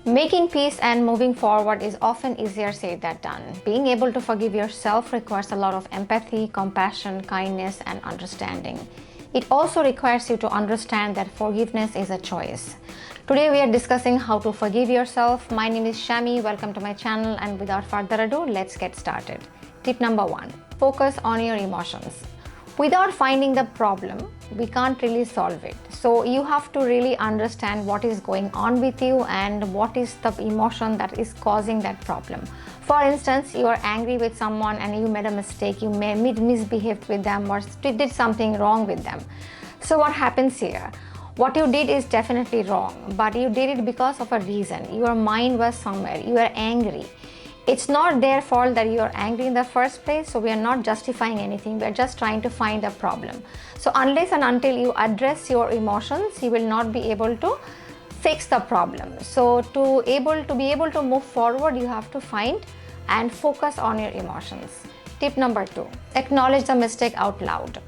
Making peace and moving forward is often easier said than done. Being able to forgive yourself requires a lot of empathy, compassion, kindness, and understanding. It also requires you to understand that forgiveness is a choice. Today we are discussing how to forgive yourself. My name is Shami. Welcome to my channel, and without further ado, let's get started. Tip number 1. Focus on your emotions. Without finding the problem, we can't really solve it. So you have to really understand what is going on with you and what is the emotion that is causing that problem. For instance, you are angry with someone and you made a mistake, you misbehaved with them or did something wrong with them. So what happens here? What you did is definitely wrong, but you did it because of a reason. Your mind was somewhere, you are angry. It's not their fault that you are angry in the first place, so we are not justifying anything. We are just trying to find a problem. So unless and until you address your emotions, you will not be able to fix the problem. So to be able to move forward, you have to find and focus on your emotions. Tip number 2, acknowledge the mistake out loud.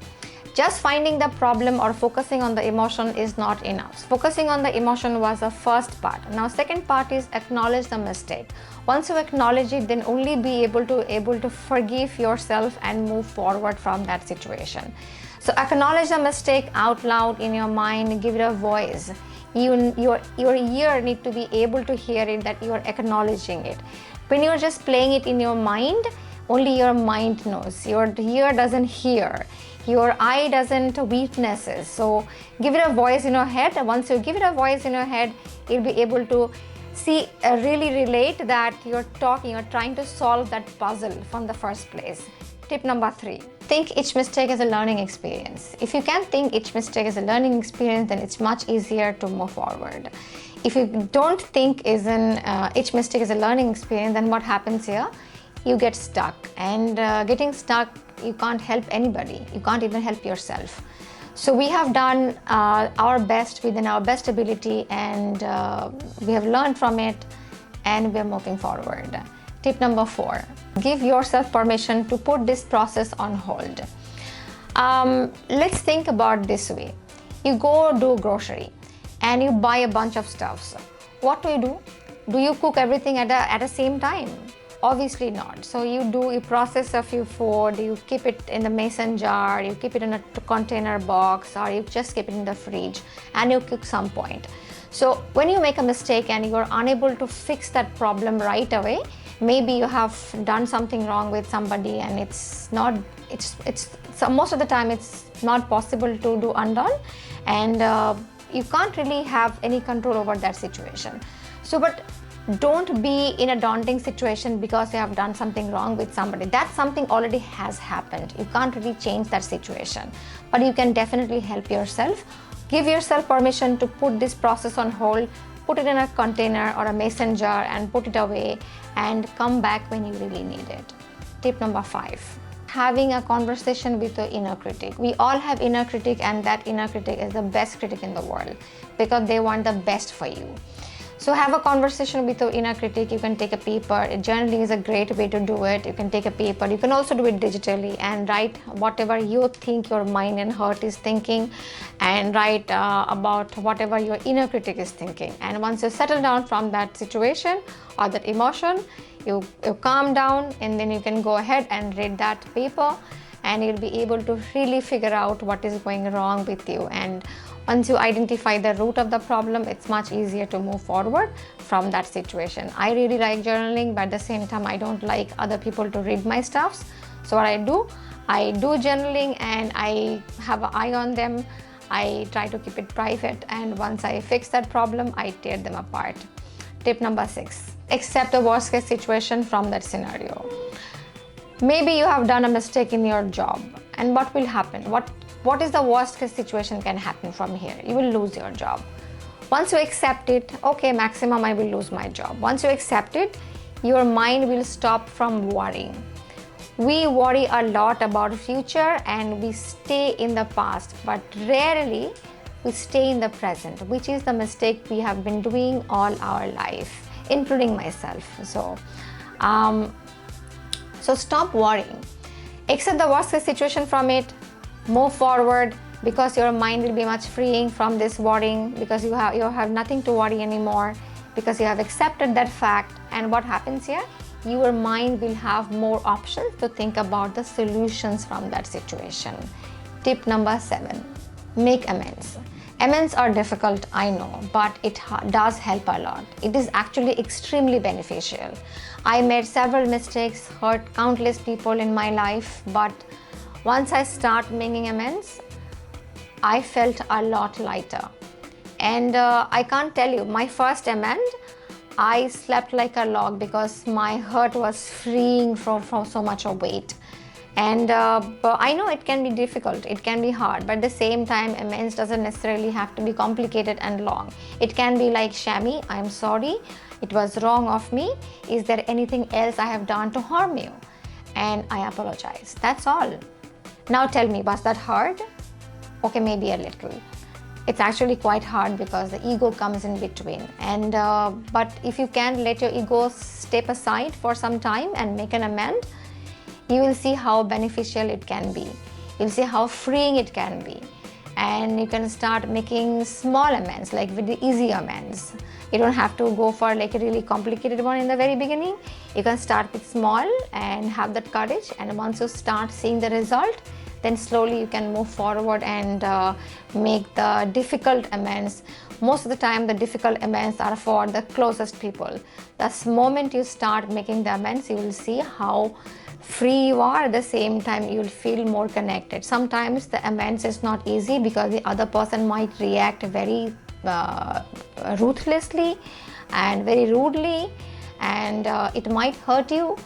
Just finding the problem or focusing on the emotion is not enough. Focusing on the emotion was the first part. Now second part is acknowledge the mistake. Once you acknowledge it, then only be able to forgive yourself and move forward from that situation. So acknowledge the mistake out loud in your mind, give it a voice. Your ear need to be able to hear it, that you are acknowledging it. When you're just playing it in your mind, only your mind knows. Your ear doesn't hear. Your eye doesn't witness it. So give it a voice in your head. And once you give it a voice in your head, you'll be able to see, really relate that you're trying to solve that puzzle from the first place. Tip number 3, think each mistake as a learning experience. If you can think each mistake as a learning experience, then it's much easier to move forward. If you don't think each mistake is a learning experience, then what happens here? You get stuck, and getting stuck, you can't help anybody. You can't even help yourself. So we have done our best within our best ability, and we have learned from it, and we are moving forward. Tip number 4, give yourself permission to put this process on hold. Let's think about this way. You go do grocery and you buy a bunch of stuffs. What do? Do you cook everything at the same time? Obviously not. So you process a few food, you keep it in the mason jar, you keep it in a container box, or you just keep it in the fridge and you cook some point. So when you make a mistake and you're unable to fix that problem right away, maybe you have done something wrong with somebody, and so most of the time it's not possible to do undone, and you can't really have any control over that situation. So but don't be in a daunting situation because you have done something wrong with somebody. That something already has happened. You can't really change that situation, but you can definitely help yourself. Give yourself permission to put this process on hold, put it in a container or a mason jar and put it away, and come back when you really need it. Tip number 5, having a conversation with your inner critic. We all have inner critic, and that inner critic is the best critic in the world because they want the best for you. So have a conversation with your inner critic. You can take a paper. Journaling is a great way to do it. You can take a paper. You can also do it digitally and write whatever you think your mind and heart is thinking, and write about whatever your inner critic is thinking. And once you settle down from that situation or that emotion, you calm down, and then you can go ahead and read that paper, and you'll be able to really figure out what is going wrong with you. And once you identify the root of the problem, it's much easier to move forward from that situation. I really like journaling, but at the same time, I don't like other people to read my stuffs. So what I do journaling, and I have an eye on them. I try to keep it private, and once I fix that problem, I tear them apart. Tip number 6, accept the worst case situation from that scenario. Maybe you have done a mistake in your job, and what will happen? What is the worst case situation can happen from here? You will lose your job. Once you accept it, okay, maximum I will lose my job. Once you accept it, your mind will stop from worrying. We worry a lot about future and we stay in the past, but rarely we stay in the present, which is the mistake we have been doing all our life, including myself. So stop worrying. Accept the worst case situation from it, move forward, because your mind will be much freeing from this worrying, because you have nothing to worry anymore. because you have accepted that fact. And what happens here? Your mind will have more options to think about the solutions from that situation. Tip number 7, make amends. Amends are difficult, I know, but it does help a lot. It is actually extremely beneficial. I made several mistakes, hurt countless people in my life, but once I start making amends, I felt a lot lighter. And I can't tell you, my first amend, I slept like a log because my heart was freeing from so much of weight. And but I know it can be difficult, it can be hard, but at the same time, amends doesn't necessarily have to be complicated and long. It can be like, Shami, I'm sorry, it was wrong of me. Is there anything else I have done to harm you? And I apologize. That's all. Now tell me, was that hard? Okay, maybe a little. It's actually quite hard because the ego comes in between. And but if you can let your ego step aside for some time and make an amend, you will see how beneficial it can be. You'll see how freeing it can be. And you can start making small amends, like with the easy amends. You don't have to go for like a really complicated one in the very beginning. You can start with small and have that courage. And once you start seeing the result, then slowly you can move forward and make the difficult amends. Most of the time, the difficult amends are for the closest people. The moment you start making the amends, you will see how free you are. At the same time, you will feel more connected. Sometimes the amends is not easy because the other person might react very ruthlessly and very rudely, and it might hurt you.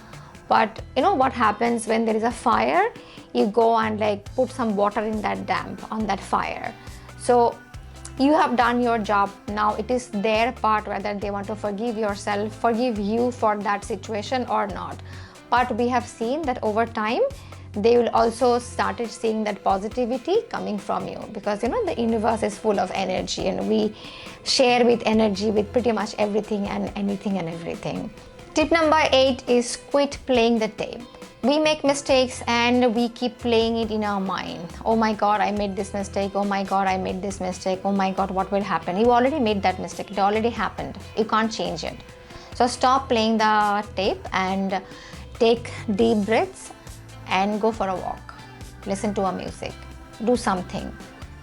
But you know what happens when there is a fire? You go and like put some water in that damp on that fire. So you have done your job. Now it is their part whether they want to forgive you for that situation or not. But we have seen that over time, they will also started seeing that positivity coming from you, because you know the universe is full of energy and we share with energy with pretty much everything and anything and everything. Tip number 8 is quit playing the tape. We make mistakes and we keep playing it in our mind. Oh my God, I made this mistake. Oh my God, I made this mistake. Oh my God, what will happen? You already made that mistake. It already happened. You can't change it. So stop playing the tape and take deep breaths and go for a walk. Listen to a music. Do something.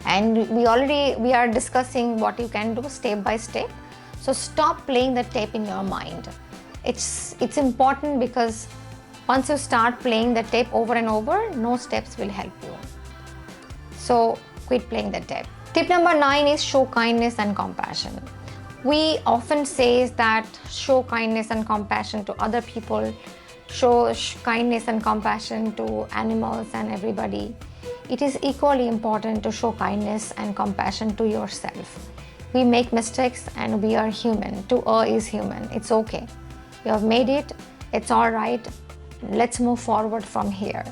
And we are discussing what you can do step by step. So stop playing the tape in your mind. It's important because once you start playing the tape over and over, no steps will help you. So quit playing the tape. Tip number 9 is show kindness and compassion. We often say that show kindness and compassion to other people, show kindness and compassion to animals and everybody. It is equally important to show kindness and compassion to yourself. We make mistakes and we are human. To err is human. It's okay. You have made it. It's all right. Let's move forward from here.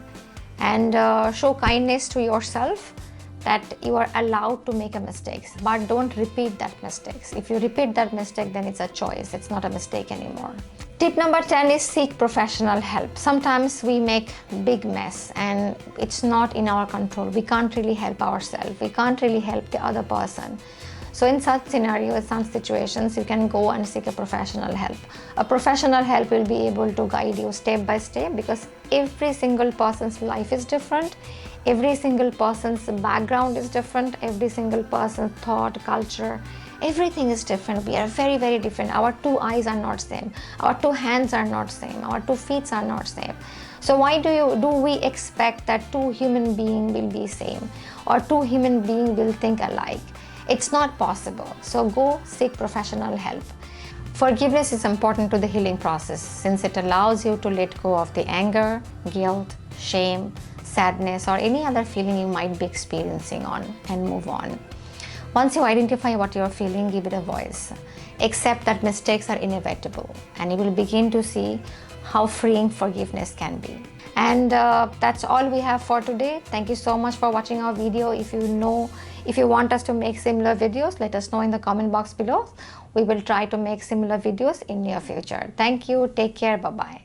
And show kindness to yourself, that you are allowed to make a mistake, but don't repeat that mistakes. If you repeat that mistake, then it's a choice. It's not a mistake anymore. Tip number 10 is seek professional help. Sometimes we make big mess and it's not in our control. We can't really help ourselves. We can't really help the other person. So in such scenarios, some situations, you can go and seek a professional help. A professional help will be able to guide you step by step, because every single person's life is different. Every single person's background is different. Every single person's thought, culture, everything is different. We are very, very different. Our 2 eyes are not same. Our 2 hands are not same. Our 2 feet are not same. So why do we expect that 2 human beings will be same, or 2 human beings will think alike? It's not possible. So go seek professional help. Forgiveness is important to the healing process, since it allows you to let go of the anger, guilt, shame, sadness, or any other feeling you might be experiencing and move on. Once you identify what you're feeling, give it a voice. Accept that mistakes are inevitable, and you will begin to see how freeing forgiveness can be. And that's all we have for today. Thank you so much for watching our video. If you want us to make similar videos, let us know in the comment box below. We will try to make similar videos in near future. Thank you. Take care. Bye-bye.